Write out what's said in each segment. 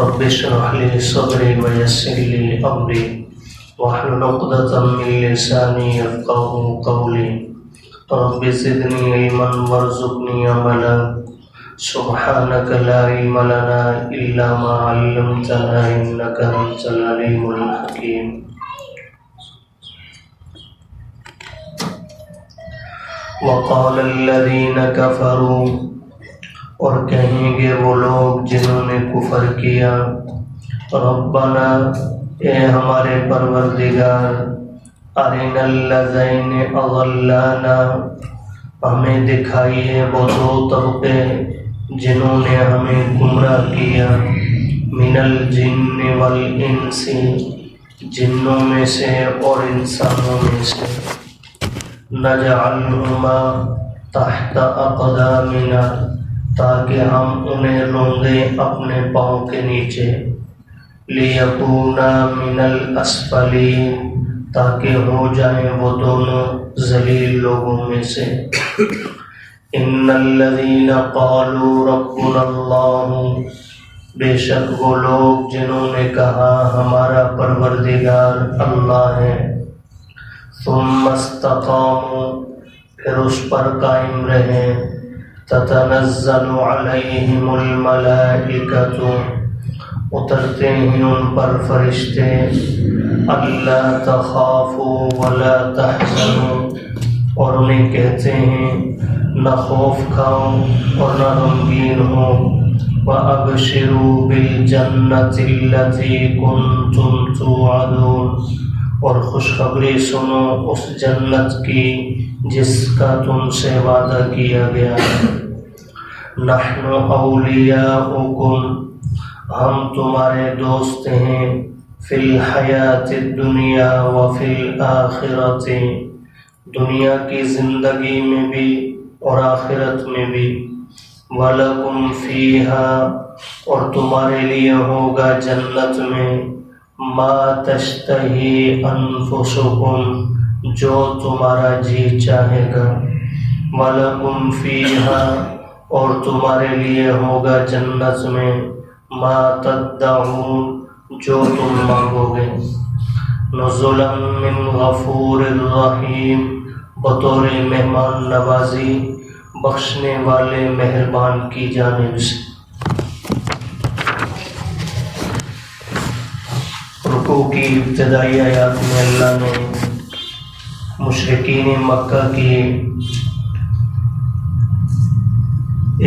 رب اشرح لي صدري ويسر لي أمري واحلل عقدة من لساني يفقهوا قولي رب زدني علما وارزقني عملا سبحانك لا علم لنا إلا ما علمتنا إنك أنت العليم الحكيم. وقال الذين كفروا، اور کہیں گے وہ لوگ جنہوں نے کفر کیا، ربنا اے ہمارے پروردگار، ارنا الذین اضلانا ہمیں دکھائیے وہ دو طبقے جنہوں نے ہمیں گمراہ کیا، من الجن والانس جنوں میں سے اور انسانوں میں سے، نجعلہما تحت اقدامنا تاکہ ہم انہیں رونگیں اپنے پاؤں کے نیچے، لیکونا من الاسفلین تاکہ ہو جائیں وہ دونوں ذلیل لوگوں میں سے. ان الذین قالوا ربنا اللہ، بے شک وہ لوگ جنہوں نے کہا ہمارا پروردگار اللہ ہے، ثم استقاموا پھر اس پر قائم رہے، تتنزل علیہم الملائکۃ اترتے ہیں ان پر فرشتے، الا تخافوا ولا تحزنوا اور انہیں کہتے ہیں نہ خوف کھاؤ اور نہ غمگین ہو، وابشروا بالجنۃ التی کنتم توعدون اور خوشخبری سنو اس جنت کی جس کا تم سے وعدہ کیا گیا. نحن اولیاؤکم ہم تمہارے دوست ہیں، فی الحیات الدنیا وفی الآخرۃ دنیا کی زندگی میں بھی اور آخرت میں بھی، وَلَكُمْ فِيهَا اور تمہارے لیے ہوگا جنت میں، ما تشتہی انفسکم جو تمہارا جی چاہے گا، وَلَكُمْ فِيهَا اور تمہارے لیے ہوگا جنت میں، ما تدعون جو تم مانگو گے. نزلا من غفور الرحیم بطور مہمان نوازی بخشنے والے مہربان کی جانب سے. رکوع کی ابتدائی آیات میں اللہ نے مشرکین مکہ کی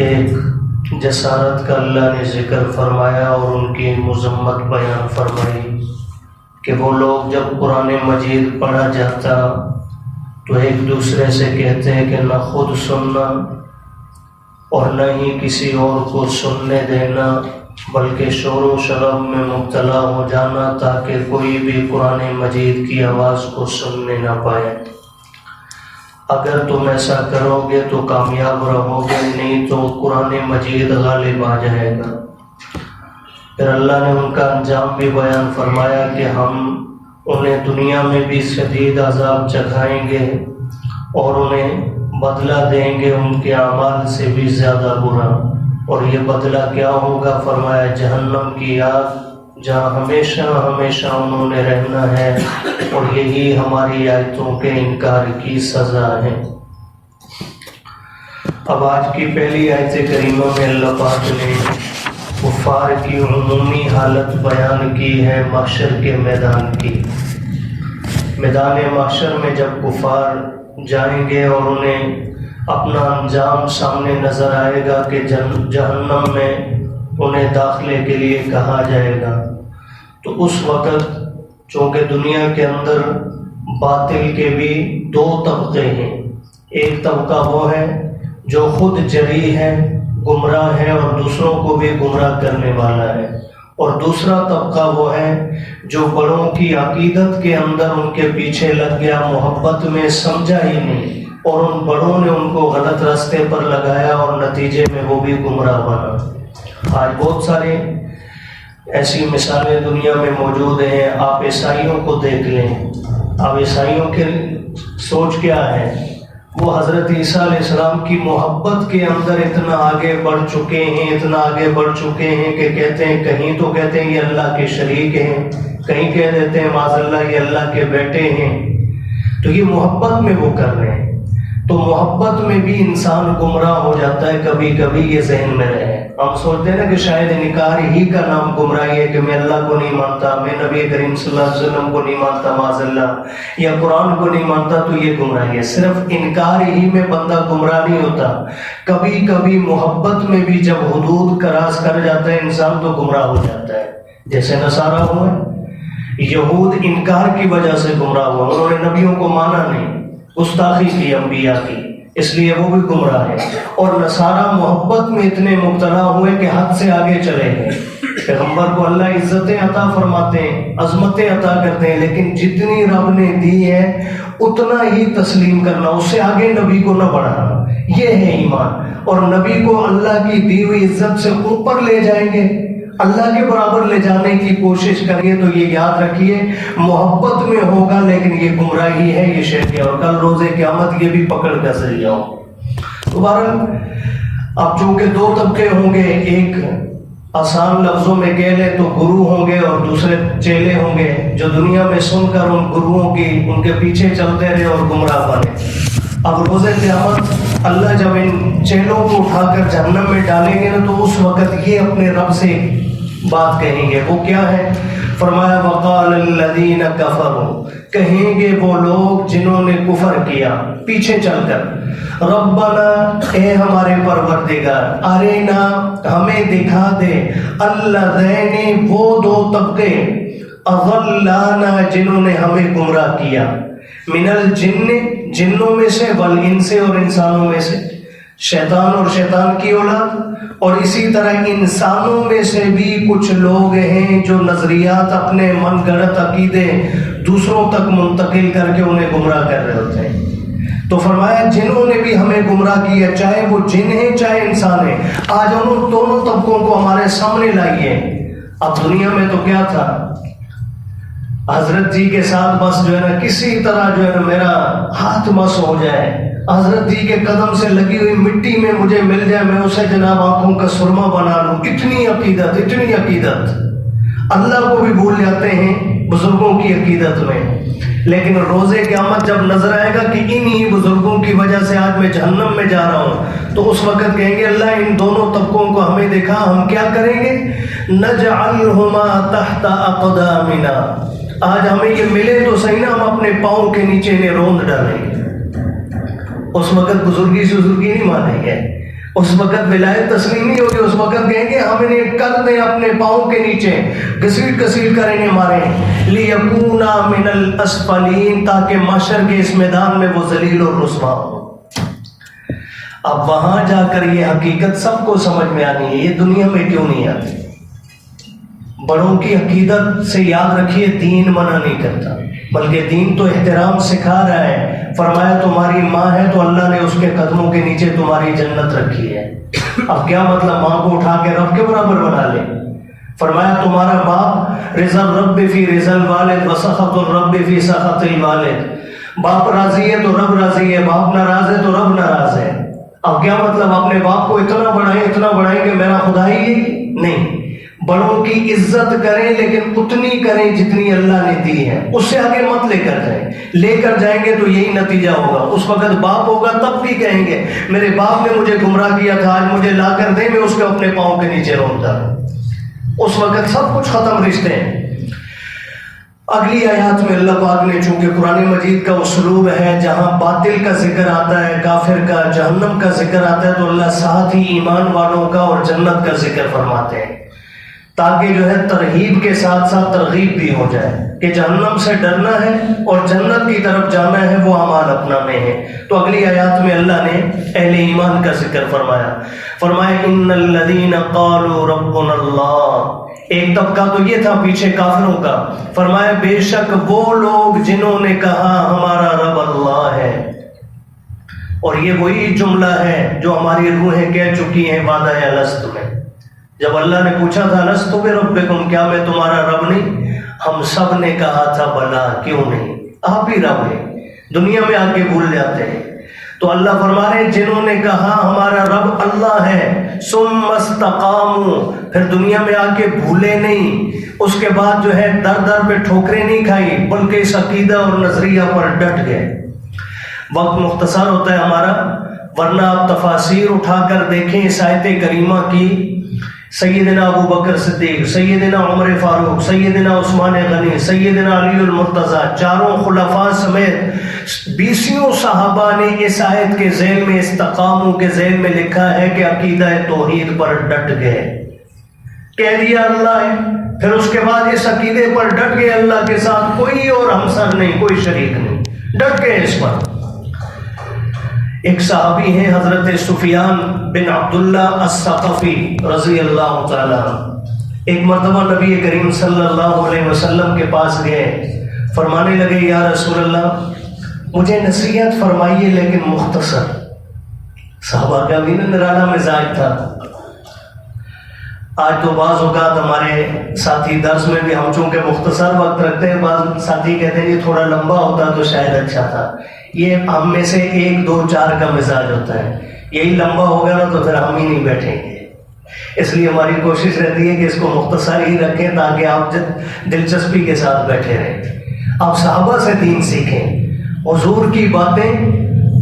ایک جسارت کا اللہ نے ذکر فرمایا اور ان کی مذمت بیان فرمائی کہ وہ لوگ جب قرآن مجید پڑھا جاتا تو ایک دوسرے سے کہتے ہیں کہ نہ خود سننا اور نہ ہی کسی اور کو سننے دینا، بلکہ شور و شراب میں مبتلا ہو جانا تاکہ کوئی بھی قرآن مجید کی آواز کو سننے نہ پائے. اگر تم ایسا کرو گے تو کامیاب رہو گے، نہیں تو قرآن مجید غالب آ جائے گا. پھر اللہ نے ان کا انجام بھی بیان فرمایا کہ ہم انہیں دنیا میں بھی شدید عذاب چکھائیں گے اور انہیں بدلہ دیں گے ان کے اعمال سے بھی زیادہ برا. اور یہ بدلہ کیا ہوگا؟ فرمایا جہنم کی آگ جہاں ہمیشہ ہمیشہ انہوں نے رہنا ہے، اور یہی ہماری آیتوں کے انکار کی سزا ہے. اب آج کی پہلی آیت کریمہ میں اللہ پاک نے کفار کی عمومی حالت بیان کی ہے محشر کے میدان کی. میدان محشر میں جب کفار جائیں گے اور انہیں اپنا انجام سامنے نظر آئے گا کہ جہنم میں انہیں داخلے کے لیے کہا جائے گا، تو اس وقت چونکہ دنیا کے اندر باطل کے بھی دو طبقے ہیں. ایک طبقہ وہ ہے جو خود جری ہے، گمراہ ہے اور دوسروں کو بھی گمراہ کرنے والا ہے، اور دوسرا طبقہ وہ ہے جو بڑوں کی عقیدت کے اندر ان کے پیچھے لگ گیا، محبت میں سمجھا ہی نہیں، اور ان بڑوں نے ان کو غلط راستے پر لگایا اور نتیجے میں وہ بھی گمراہ بنا. آج بہت سارے ایسی مثالیں دنیا میں موجود ہیں. آپ عیسائیوں کو دیکھ لیں، آپ عیسائیوں کی سوچ کیا ہے؟ وہ حضرت عیسیٰ علیہ السلام کی محبت کے اندر اتنا آگے بڑھ چکے ہیں، اتنا آگے بڑھ چکے ہیں کہ کہتے ہیں، کہیں تو کہتے ہیں یہ اللہ کے شریک ہیں، کہیں کہہ دیتے ہیں معاذ اللہ یہ اللہ کے بیٹے ہیں۔ تو یہ محبت میں وہ کر رہے ہیں۔ تو محبت میں بھی انسان گمراہ ہو جاتا ہے کبھی کبھی، یہ ذہن میں رہے۔ ہم سوچتے ہیں نا کہ شاید انکار ہی کا نام گمراہی ہے، کہ میں اللہ کو نہیں مانتا، میں نبی کریم صلی اللہ علیہ وسلم کو نہیں مانتا معاذ اللہ، یا قرآن کو نہیں مانتا، تو یہ گمراہی ہے۔ صرف انکار ہی میں بندہ گمراہ نہیں ہوتا، کبھی کبھی محبت میں بھی جب حدود کراس کر جاتا ہے انسان تو گمراہ ہو جاتا ہے۔ جیسے نصارہ ہوئے، یہود انکار کی وجہ سے گمراہ ہوا، انہوں نے نبیوں کو مانا نہیں، گستاخی کی انبیاء کی، اس لیے وہ بھی گمراہ ہے۔ اور نصارہ محبت میں اتنے مبتلا ہوئے کہ حد سے آگے چلے گئے۔ پیغمبر کو اللہ عزتیں عطا فرماتے ہیں، عظمتیں عطا کرتے ہیں، لیکن جتنی رب نے دی ہے اتنا ہی تسلیم کرنا، اس سے آگے نبی کو نہ بڑھانا، یہ ہے ایمان۔ اور نبی کو اللہ کی دی ہوئی عزت سے اوپر لے جائیں گے، اللہ کے برابر لے جانے کی کوشش کریے، تو یہ یاد رکھیے محبت میں ہوگا لیکن یہ گمراہی ہے، یہ شرک ہے، اور کل روز قیامت یہ بھی پکڑ کر سے جاؤ۔ دوبارہ اب چونکہ دو طبقے ہوں گے، ایک آسان لفظوں میں کہہ لیں تو گرو ہوں گے اور دوسرے چیلے ہوں گے، جو دنیا میں سن کر ان گروؤں کی ان کے پیچھے چلتے رہے اور گمراہ بنے۔ اب روز قیامت اللہ جب ان چیلوں کو اٹھا کر جہنم میں ڈالیں گے نا، تو اس وقت یہ اپنے رب سے بات کہیں گے، وہ کیا ہے؟ فرمایا وقال الذین کفروا، کہیں گے وہ لوگ جنہوں نے کفر کیا پیچھے چل کر، ربنا اے ہمارے پروردگار، ارینا ہمیں دکھا دے، الذین وہ دو طبقے، اضلانا جنہوں نے ہمیں گمراہ کیا، من الجن جنوں میں سے، والانس اور انسانوں میں سے، شیطان اور شیطان کی اولاد، اور اسی طرح انسانوں میں سے بھی کچھ لوگ ہیں جو نظریات اپنے من گڑت عقیدے دوسروں تک منتقل کر کے انہیں گمراہ کر رہے ہوتے ہیں۔ تو فرمایا جنہوں نے بھی ہمیں گمراہ کیا، چاہے وہ جن ہیں چاہے انسان ہیں، آج انہوں دونوں طبقوں کو ہمارے سامنے لائیے۔ اب دنیا میں تو کیا تھا، حضرت جی کے ساتھ بس جو ہے نا کسی طرح جو ہے نا میرا ہاتھ مس ہو جائے، حضرت جی کے قدم سے لگی ہوئی مٹی میں مجھے مل جائے، میں اسے جناب آنکھوں کا سرما بنا لوں، اتنی عقیدت، اتنی عقیدت۔ اللہ کو بھی بھول جاتے ہیں بزرگوں کی عقیدت میں، لیکن روز قیامت جب نظر آئے گا کہ انہی بزرگوں کی وجہ سے آج میں جہنم میں جا رہا ہوں، تو اس وقت کہیں گے اللہ ان دونوں طبقوں کو ہمیں دکھا، ہم کیا کریں گے؟ نجعلہما تحت اقدامنا، آج ہمیں یہ ملے تو صحیح نا، ہم اپنے پاؤں کے نیچے انہیں روند ڈالیں گے۔ اس وقت بزرگی نہیں مانیں گے، اس وقت ولایت تسلیم نہیں ہوگی، اس وقت کہیں گے ہم انہیں کر دیں اپنے پاؤں کے نیچے، گھسیٹ گھسیٹ کر انہیں ماریں، لیکونا من الاسفلین، تاکہ محشر کے اس میدان میں وہ ذلیل اور رسوا ہو۔ اب وہاں جا کر یہ حقیقت سب کو سمجھ میں آنی ہے، یہ دنیا میں کیوں نہیں آتی؟ بڑوں کی عقیدت سے یاد رکھیے دین منع نہیں کرتا، بلکہ دین تو احترام سکھا رہا ہے۔ فرمایا تمہاری ماں ہے تو اللہ نے اس کے قدموں کے نیچے تمہاری جنت رکھی ہے۔ اب کیا مطلب ماں کو اٹھا کے رب کے برابر بنا لے؟ فرمایا تمہارا باپ رضا الرب فی رضا الوالد وسخط الرب فی سخط الوالد، باپ راضی ہے تو رب راضی ہے، باپ ناراض ہے تو رب ناراض ہے۔ اب کیا مطلب اپنے باپ کو اتنا بڑھائیں کہ میرا خدا ہی نہیں؟ بڑوں کی عزت کریں لیکن اتنی کریں جتنی اللہ نے دی ہے، اس سے آگے مت لے کر جائیں گے تو یہی نتیجہ ہوگا۔ اس وقت باپ ہوگا تب بھی کہیں گے میرے باپ نے مجھے گمراہ کیا تھا، آج مجھے لا کر دیں، میں اس کو اپنے پاؤں کے نیچے رونتا ہوں۔ اس وقت سب کچھ ختم رشتے ہیں۔ اگلی آیات میں اللہ پاک نے چونکہ قرآن مجید کا اسلوب ہے، جہاں باطل کا ذکر آتا ہے، کافر کا، جہنم کا ذکر آتا ہے، تو اللہ ساتھ ہی ایمان والوں کا اور جنت کا ذکر فرماتے ہیں، تاکہ جو ہے ترغیب کے ساتھ ساتھ ترغیب بھی ہو جائے کہ جہنم سے ڈرنا ہے اور جنت کی طرف جانا ہے، وہ اعمال اپنا میں ہے۔ تو اگلی آیات میں اللہ نے اہل ایمان کا ذکر فرمایا ان الذین قالوا ربنا اللہ، ایک طبقہ تو یہ تھا پیچھے کافروں کا، فرمایا بے شک وہ لوگ جنہوں نے کہا ہمارا رب اللہ ہے، اور یہ وہی جملہ ہے جو ہماری روحیں کہہ چکی ہیں وعدہ الست میں، جب اللہ نے پوچھا تھا الست بربکم، کیا میں تمہارا رب نہیں؟ ہم سب نے کہا تھا بلا، کیوں نہیں، آپ ہی رب ہیں، دنیا میں آ کے بھول جاتے ہیں۔ تو اللہ فرما رہے ہیں جنہوں نے کہا ہمارا رب اللہ ہے، ثم استقاموا، پھر دنیا میں آ کے بھولے نہیں، اس کے بعد جو ہے در در پہ ٹھوکریں نہیں کھائی، بلکہ اس عقیدہ اور نظریہ پر ڈٹ گئے۔ وقت مختصر ہوتا ہے ہمارا، ورنہ آپ تفاسیر اٹھا کر دیکھیں اس آیت کریمہ کی۔ سیدنا ابو بکر صدیق، سیدنا عمر فاروق، سیدنا عثمان غنی، سیدنا علی المرتضیٰ، چاروں خلفاء سمیت 20 صحابہ نے اس آیت کے ذیل میں، استقاموا کے ذیل میں لکھا ہے کہ عقیدہ توحید پر ڈٹ گئے، کہہ دیا اللہ ہے، پھر اس کے بعد اس عقیدے پر ڈٹ گئے، اللہ کے ساتھ کوئی اور ہمسر نہیں، کوئی شریک نہیں، ڈٹ گئے اس پر۔ ایک صحابی ہیں حضرت سفیان بن عبداللہ الثقفی رضی اللہ تعالیٰ عنہ، ایک مرتبہ نبی کریم صلی اللہ علیہ وسلم کے پاس گئے، فرمانے لگے یا رسول اللہ مجھے نصیحت فرمائیے لیکن مختصر۔ صحابہ کا بھی نرالا مزاج تھا۔ آج تو بعض اوقات ہمارے ساتھی درس میں بھی ہم چونکہ مختصر وقت رکھتے ہیں، بعض ساتھی کہتے ہیں یہ تھوڑا لمبا ہوتا تو شاید اچھا تھا۔ یہ ہم میں سے 1 2 4 کا مزاج ہوتا ہے، یہی لمبا ہوگا نا تو پھر ہم ہی نہیں بیٹھیں گے، اس لیے ہماری کوشش رہتی ہے کہ اس کو مختصر ہی رکھیں تاکہ آپ دلچسپی کے ساتھ بیٹھے رہیں۔ آپ صحابہ سے دین سیکھیں، حضور کی باتیں،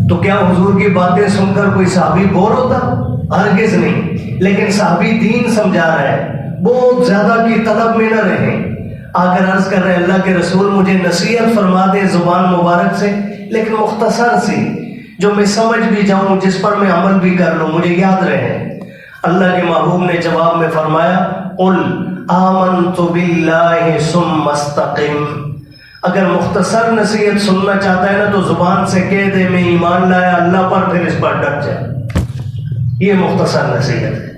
تو کیا حضور کی باتیں سن کر کوئی صحابی بور ہوتا؟ ہرگز نہیں، لیکن صحابی دین سمجھا رہا ہے، بہت زیادہ کی طلب میں نہ رہیں، آ کر عرض کر رہے اللہ کے رسول مجھے نصیحت فرما دے زبان مبارک سے، لیکن مختصر سی جو میں سمجھ بھی جاؤں، جس پر میں عمل بھی کر لوں، مجھے یاد رہے۔ اللہ کے محبوب نے جواب میں فرمایا قل آمنت باللہ ثم استقم۔ اگر مختصر نصیحت سننا چاہتا ہے نا تو زبان سے کہہ دے میں ایمان لایا اللہ پر، پھر اس پر ڈٹ جائے، یہ مختصر نصیحت ہے۔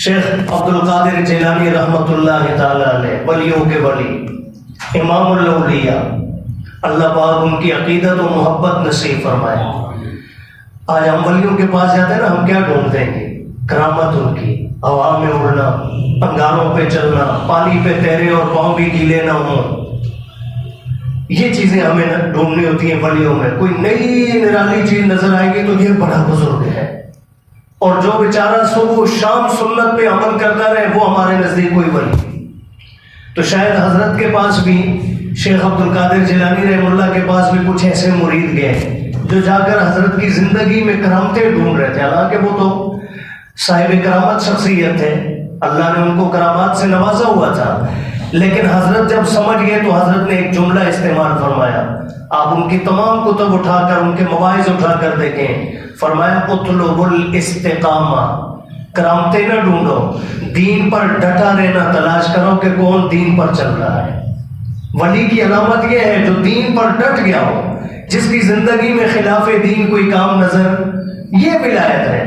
شیخ عبد القادر جیلانی رحمۃ اللہ تعالی علیہ، ولیوں کے ولی، امام الاولیاء، اللہ پاک ان کی عقیدت و محبت نصیب فرمائے۔ آج ہم ولیوں کے پاس جاتے ہیں نا، ہم کیا ڈھونڈتے ہیں؟ کرامت ان کی، ہوا میں اڑنا، انگاروں پہ چلنا، پانی پہ تیرے اور پاؤں بھی گیلے نہ ہوں، یہ چیزیں ہمیں ڈھونڈنی ہوتی ہیں ولیوں میں۔ کوئی نئی نرالی چیز نظر آئے گی تو یہ بڑا بزرگ ہے، اور جو بیچارہ صبح شام سنت پہ عمل کرتا رہے وہ ہمارے نزدیک کوئی ولی نہیں۔ تو شاید حضرت کے پاس بھی، شیخ عبد القادر جیلانی رحمہ اللہ کے پاس بھی کچھ ایسے مرید گئے جو جا کر حضرت کی زندگی میں کرامتیں ڈھونڈ رہے تھے، حالانکہ وہ تو صاحب کرامت شخصیت تھے، اللہ نے ان کو کرامات سے نوازا ہوا تھا، لیکن حضرت جب سمجھ گئے تو حضرت نے ایک جملہ استعمال فرمایا۔ آپ ان کی تمام کتب اٹھا کر، ان کے مواعظ اٹھا کر دیکھیں، فرمایا اطلب الاستقامہ، کرامتیں نہ ڈھونڈو، دین پر ڈٹا رہنا تلاش کرو کہ کون دین پر چل رہا ہے۔ ولی کی علامت یہ ہے جو دین پر ڈٹ گیا ہو، جس کی زندگی میں خلاف دین کوئی کام نظر، یہ ولایت ہے۔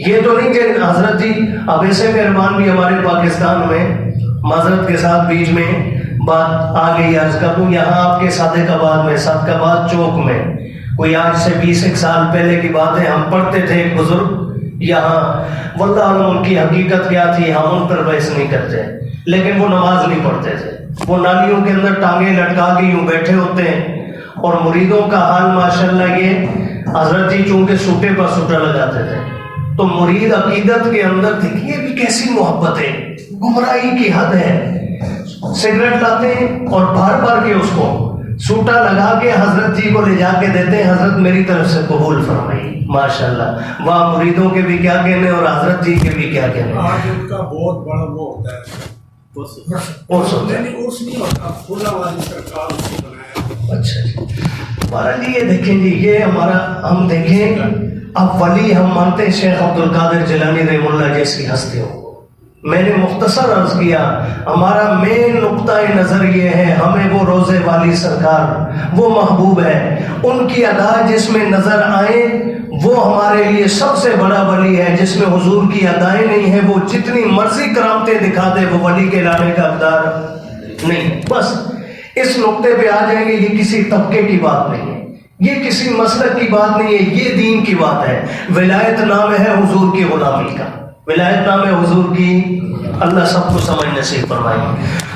یہ تو نہیں کہ حضرت جی اب ایسے مہربان بھی ہمارے پاکستان میں، معذرت کے ساتھ بیچ میں بات آ گئی عرض کر دوں، یہاں آپ کے صادق آباد میں، صادق آباد چوک میں، کوئی آج سے 20 سال پہلے کی بات ہے، ہم پڑھتے تھے ایک بزرگ یہاں، واللہ علم ان کی حقیقت کیا تھی ہم ان پر بحث نہیں کرتے، لیکن وہ نماز نہیں پڑھتے تھے، وہ نالیوں کے اندر ٹانگیں لٹکا کے یوں بیٹھے ہوتے ہیں، اور مریدوں کا حال ماشاءاللہ یہ، حضرت جی چونکہ سوٹے پر سوٹا لگاتے تھے، تو مرید عقیدت کے اندر تھے کہ یہ بھی کیسی محبت ہے، گمراہی کی حد ہے، سگریٹ لاتے ہیں اور بھر بھر کے اس کو سوٹا لگا کے حضرت جی کو لے جا کے دیتے ہیں، حضرت میری طرف سے قبول فرمائی، ماشاءاللہ۔ وہاں مریدوں کے بھی کیا کہنے اور حضرت جی کے بھی کیا کہنے۔ آج ان کا بہت بڑا وہ ہوتا ہے، اچھا مہاراج جی، یہ دیکھیں جی، یہ ہمارا، ہم دیکھیں اب ولی ہم مانتے ہیں شیخ عبد القادر جیلانی رحمہ اللہ جیسی ہستیوں کو۔ میں نے مختصر عرض کیا، ہمارا مین نقطہ نظر یہ ہے، ہمیں وہ روزے والی سرکار، وہ محبوب ہے، ان کی ادا جس میں نظر آئیں وہ ہمارے لیے سب سے بڑا ولی ہے۔ جس میں حضور کی ادائیں نہیں ہیں، وہ جتنی مرضی کرامتیں دکھا دے، وہ ولی کے لانے کا حقدار نہیں۔ بس اس نقطے پہ آ جائیں گے، یہ کسی طبقے کی بات نہیں ہے، یہ کسی مسلک کی بات نہیں ہے، یہ دین کی بات ہے۔ ولایت نام ہے حضور کی غلامی کا، ولایت نام ہے حضور کی، اللہ سب کو سمجھ نصیب فرمائے۔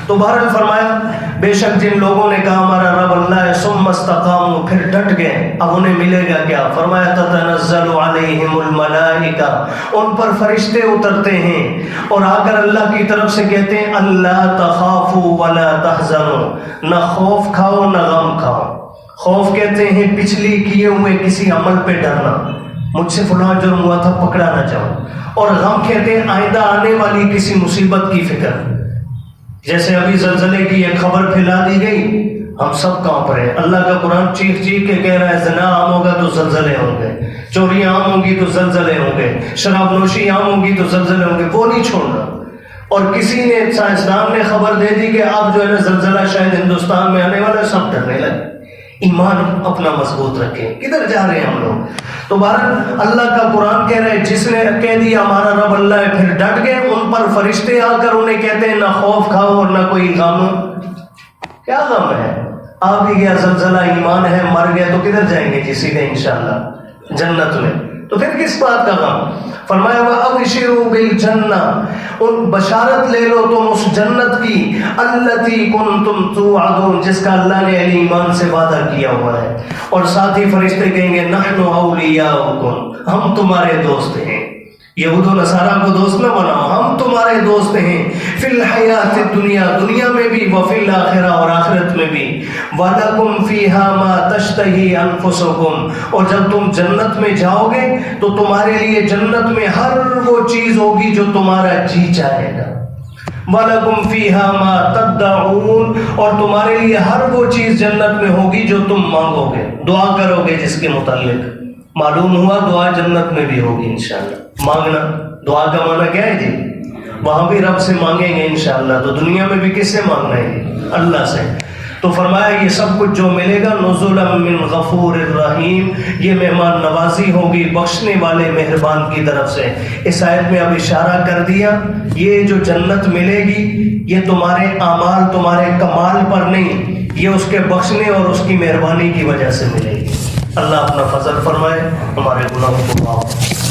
تو بہرحال فرمایا بے شک جن لوگوں نے کہا ہمارا رب اللہ ہے ثم استقاموا، پھر ڈٹ گئے، اب انہیں ملے گا کیا؟ فرمایا تتنزل علیہم الملائکہ، ان پر فرشتے اترتے ہیں اور آ کر اللہ کی طرف سے کہتے ہیں اللہ تخافوا ولا تحزنوا، نہ خوف کھاؤ نہ غم کھاؤ۔ خوف کہتے ہیں پچھلی کیے ہوئے کسی عمل پہ ڈرنا، مجھ سے فلاں جرم ہوا تھا پکڑا نہ جاؤ، اور غم کہتے ہیں آئندہ آنے والی کسی مصیبت کی فکر۔ جیسے ابھی زلزلے کی ایک خبر پھیلا دی گئی، ہم سب کانپ رہے ہیں۔ اللہ کا قرآن چیخ چیخ کے کہہ رہا ہے زنا عام ہوگا تو زلزلے ہوں گے، چوریاں عام ہوں گی تو زلزلے ہوں گے، شراب نوشی عام ہوگی تو زلزلے ہوں گے، وہ نہیں چھوڑنا۔ اور کسی نے سائنسدان نے خبر دے دی کہ اب جو ہے نا زلزلہ شاید ہندوستان میں آنے والا ہے، سب ڈرنے لگے۔ ایمان اپنا مضبوط رکھیں، کدھر جا رہے ہیں ہم لوگ؟ تو بہرحال اللہ کا قرآن کہہ رہے جس نے کہہ دیا ہمارا رب اللہ ہے، پھر ڈٹ گئے، ان پر فرشتے آ کر انہیں کہتے ہیں نہ خوف کھاؤ اور نہ کوئی غم۔ کیا غم ہے؟ آ بھی گیا زلزلہ، ایمان ہے، مر گئے تو کدھر جائیں گے؟ جی سیدھے انشاءاللہ جنت میں، تو پھر کس بات کا غم؟ فرمایا وَأَبْشِرُوا بِالْجَنَّةِ، ان بشارت لے لو تم اس جنت کی الَّتِي كُنْتُمْ تُوعَدُونَ، جس کا اللہ نے اہل ایمان سے وعدہ کیا ہوا ہے۔ اور ساتھ ہی فرشتے کہیں گے نحن اولیاؤکم، ہم تمہارے دوست ہیں۔ یہود و نصارہ کو دوست نہ بناؤ، ہم تمہارے دوست ہیں، فی الحیات الدنیا، دنیا میں بھی، وفی الاخرہ، اور آخرت میں بھی، وَلَكُمْ فِيهَا مَا تَشْتَهِي أَنفُسُكُمْ، اور جب تم جنت میں جاؤ گے تو تمہارے لیے جنت میں ہر وہ چیز ہوگی جو تمہارا جی چاہے گا۔ وَلَكُمْ فِيهَا مَا تَدَّعُونَ، اور تمہارے لیے ہر وہ چیز جنت میں ہوگی جو تم مانگو گے، دعا کرو گے جس کے متعلق۔ معلوم ہوا دعا جنت میں بھی ہوگی انشاءاللہ۔ مانگنا، دعا کا معنی کیا ہے جی؟ وہاں بھی رب سے مانگیں گے انشاءاللہ، تو دنیا میں بھی کس سے مانگنا ہے؟ اللہ سے۔ تو فرمایا یہ سب کچھ جو ملے گا نزلا من غفور الرحیم، یہ مہمان نوازی ہوگی بخشنے والے مہربان کی طرف سے۔ اس آیت میں اب اشارہ کر دیا یہ جو جنت ملے گی یہ تمہارے اعمال، تمہارے کمال پر نہیں، یہ اس کے بخشنے اور اس کی مہربانی کی وجہ سے ملے گی۔ اللہ اپنا فضل فرمائے، ہمارے گناہوں کو معاف